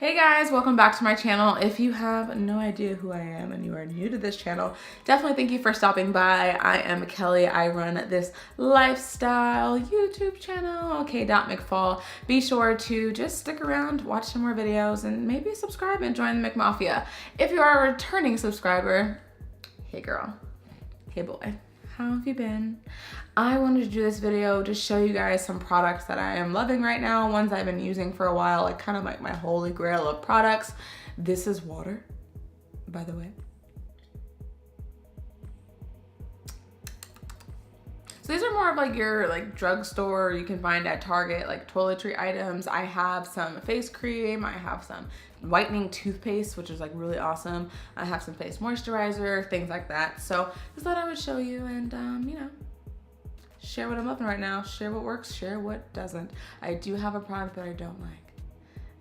Hey guys, welcome back to my channel. If you have no idea who I am and you are new to this channel, definitely thank you for stopping by. I am Kelly. I run this lifestyle YouTube channel, k.mcfall. Be sure to just stick around, watch some more videos, and maybe subscribe and join the McMafia. If you are a returning subscriber, hey girl, hey boy, how have you been? I wanted to do this video to show you guys some products that I am loving right now, ones I've been using for a while, like kind of like my holy grail of products. This is water, by the way. So these are more of like your drugstore, you can find at Target, like toiletry items. I have some face cream, I have some whitening toothpaste, which is like really awesome. I have some face moisturizer, things like that. So just thought I would show you and you know, share what I'm loving right now, share what works, share what doesn't. I do have a product that I don't like,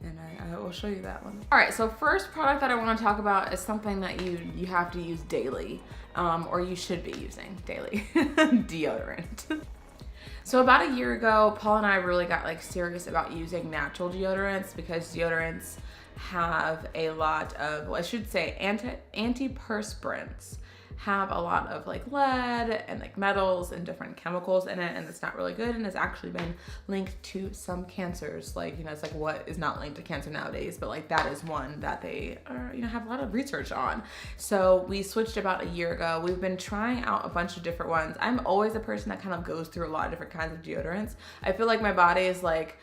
and I will show you that one. All right, so first product that I want to talk about is something that you have to use daily, or you should be using daily, deodorant. So about a year ago, Paul and I really got like serious about using natural deodorants because deodorants have a lot of, well, I should say antiperspirants have a lot of like lead and like metals and different chemicals in it, and it's not really good, and it's actually been linked to some cancers. Like, you know, it's like what is not linked to cancer nowadays, but like that is one that they are, you know, have a lot of research on. So we switched about a year ago. We've been trying out a bunch of different ones. I'm always a person that kind of goes through a lot of different kinds of deodorants. I feel like my body is like,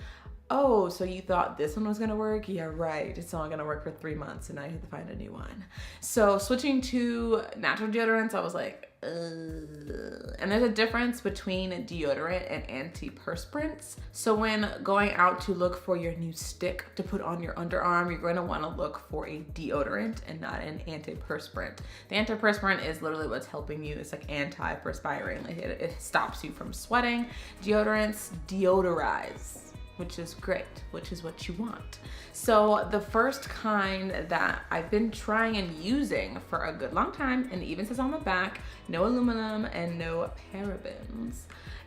oh, so you thought this one was gonna work? Yeah, right. It's only gonna work for 3 months and now you have to find a new one. So switching to natural deodorants, I was like, ugh. And there's a difference between deodorant and antiperspirants. So when going out to look for your new stick to put on your underarm, you're gonna wanna look for a deodorant and not an antiperspirant. The antiperspirant is literally what's helping you. It's like anti-perspiring. Like it stops you from sweating. Deodorants deodorize, which is great, which is what you want. So the first kind that I've been trying and using for a good long time, and it even says on the back, no aluminum and no parabens,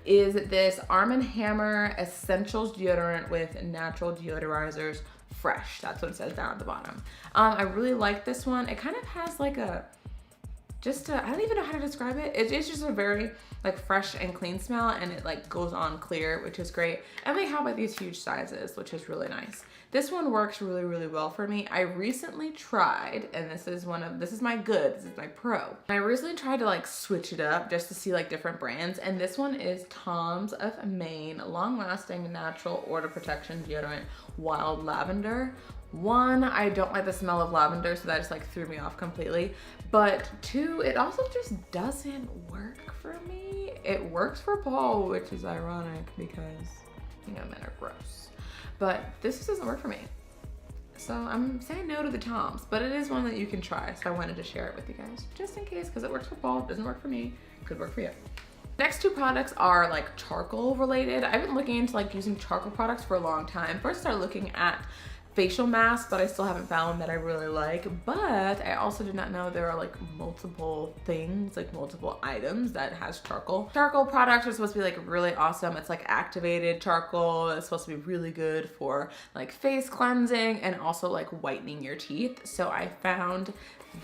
is this Arm & Hammer Essentials Deodorant with Natural Deodorizers Fresh. That's what it says down at the bottom. I really like this one. It kind of has like a, I don't even know how to describe it. It's just a very like fresh and clean smell, and it like goes on clear, which is great. And they have like these huge sizes, which is really nice. This one works really, really well for me. I recently tried, and this is my good, this is my pro. I recently tried to like switch it up just to see like different brands, and this one is Tom's of Maine Long Lasting Natural Odor Protection Deodorant Wild Lavender. One, I don't like the smell of lavender, so that just like threw me off completely. But two, it also just doesn't work for me. It works for Paul, which is ironic because, you know, men are gross. But this just doesn't work for me. So I'm saying no to the Toms, but it is one that you can try. So I wanted to share it with you guys, just in case, because it works for Paul, it doesn't work for me, could work for you. Next two products are like charcoal related. I've been looking into like using charcoal products for a long time. First I started looking at facial masks that I still haven't found that I really like, but I also did not know there are like multiple things, like multiple items that has charcoal. Charcoal products are supposed to be like really awesome. It's like activated charcoal. It's supposed to be really good for like face cleansing and also like whitening your teeth. So I found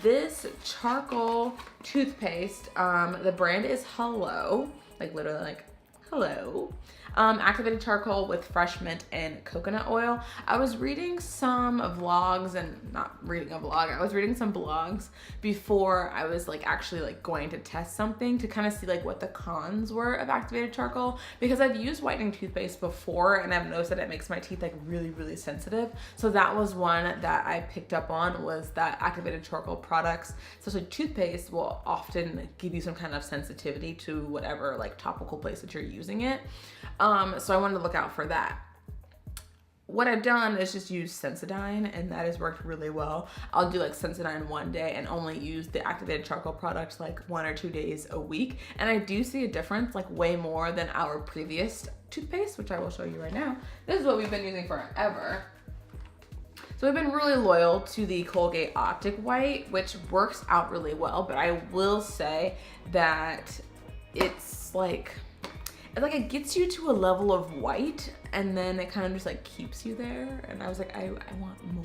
this charcoal toothpaste. The brand is Hello, like literally like hello. Activated charcoal with fresh mint and coconut oil. I was reading some vlogs, and not reading a vlog, I was reading some blogs before I was like actually like going to test something to kind of see like what the cons were of activated charcoal, because I've used whitening toothpaste before and I've noticed that it makes my teeth like really, really sensitive. So that was one that I picked up on, was that activated charcoal products, especially toothpaste, will often give you some kind of sensitivity to whatever like topical place that you're using it. So I wanted to look out for that. What I've done is just use Sensodyne, and that has worked really well. I'll do like Sensodyne one day and only use the activated charcoal products like 1 or 2 days a week. And I do see a difference, like way more than our previous toothpaste, which I will show you right now. This is what we've been using forever. So we've been really loyal to the Colgate Optic White, which works out really well, but I will say that it's like, it gets you to a level of white, and then it kind of just like keeps you there. And I was like, I want more.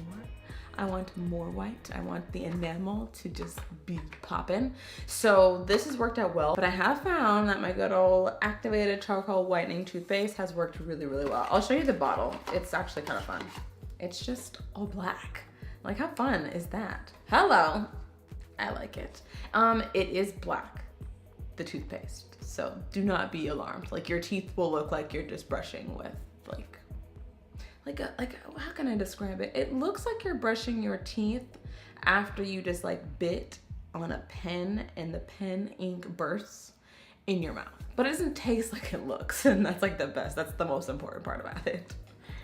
I want more white. I want the enamel to just be popping. So this has worked out well, but I have found that my good old activated charcoal whitening toothpaste has worked really, really well. I'll show you the bottle. It's actually kind of fun. It's just all black. Like, how fun is that? Hello. I like it. It is black, the toothpaste. So do not be alarmed. Like, your teeth will look like you're just brushing with like how can I describe it? It looks like you're brushing your teeth after you just like bit on a pen and the pen ink bursts in your mouth. But it doesn't taste like it looks, and that's like the best. That's the most important part about it.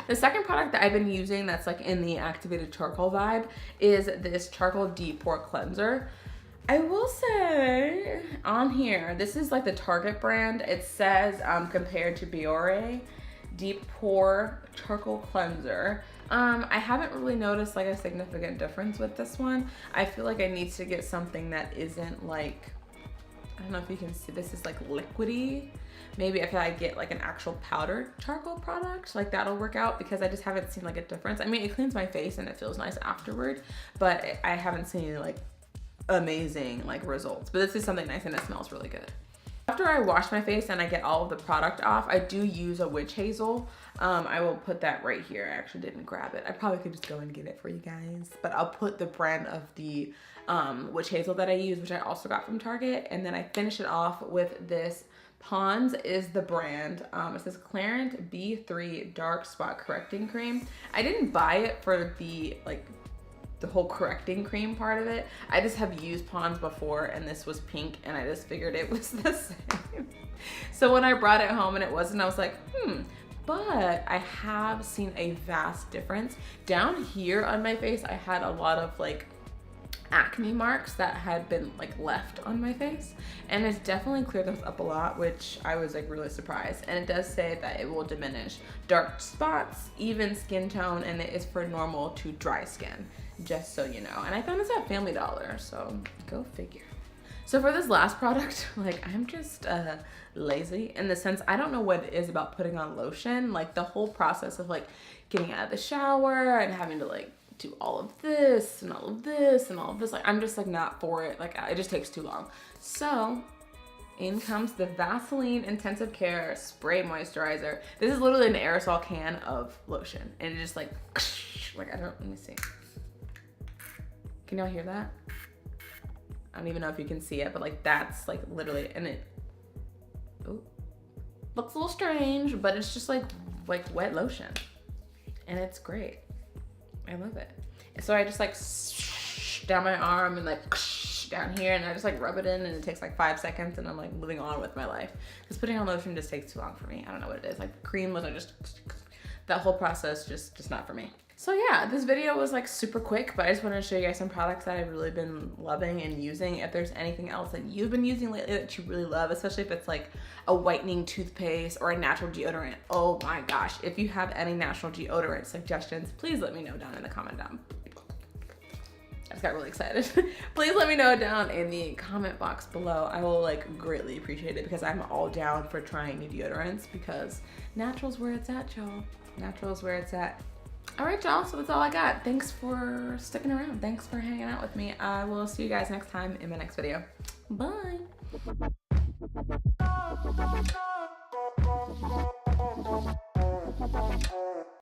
The second product that I've been using that's like in the activated charcoal vibe is this charcoal deep pore cleanser. I will say on here, this is like the Target brand. It says compared to Biore deep pore charcoal cleanser. I haven't really noticed like a significant difference with this one. I feel like I need to get something that isn't like, I don't know if you can see, this is like liquidy. Maybe if I get like an actual powdered charcoal product, like that'll work out, because I just haven't seen like a difference. I mean, it cleans my face and it feels nice afterward, but I haven't seen like amazing like results. But this is something nice and it smells really good. After I wash my face and I get all of the product off, I do use a witch hazel. I will put that right here. I actually didn't grab it. I probably could just go and get it for you guys, but I'll put the brand of the witch hazel that I use, which I also got from Target. And then I finish it off with this Pond's is the brand. It says Clarent B3 Dark Spot Correcting Cream. I didn't buy it for the whole correcting cream part of it. I just have used Pond's before and this was pink and I just figured it was the same. So when I brought it home and it wasn't, I was like, but I have seen a vast difference. Down here on my face, I had a lot of like acne marks that had been like left on my face, and it's definitely cleared those up a lot, which I was like really surprised. And it does say that it will diminish dark spots, even skin tone, and it is for normal to dry skin, just so you know. And I found this at Family Dollar, so go figure. So for this last product, like I'm just lazy in the sense I don't know what it is about putting on lotion. Like the whole process of like getting out of the shower and having to like do all of this and all of this and all of this, like I'm just like not for it. Like it just takes too long. So in comes the Vaseline Intensive Care Spray Moisturizer. This is literally an aerosol can of lotion, and it just like I don't, let me see. Can y'all hear that? I don't even know if you can see it, but like that's like literally, and it looks a little strange, but it's just like wet lotion, and it's great. I love it. And so I just like down my arm and like down here, and I just like rub it in, and it takes like 5 seconds, and I'm like moving on with my life. Because putting on lotion just takes too long for me. I don't know what it is. Like cream was, I just, that whole process just not for me. So yeah, this video was like super quick, but I just wanted to show you guys some products that I've really been loving and using. If there's anything else that you've been using lately that you really love, especially if it's like a whitening toothpaste or a natural deodorant, oh my gosh, if you have any natural deodorant suggestions, please let me know down in the comment down. I just got really excited. Please let me know down in the comment box below. I will like greatly appreciate it, because I'm all down for trying new deodorants, because natural's where it's at, y'all. Natural's where it's at. All right, y'all, so that's all I got. Thanks for sticking around. Thanks for hanging out with me. I will see you guys next time in my next video. Bye.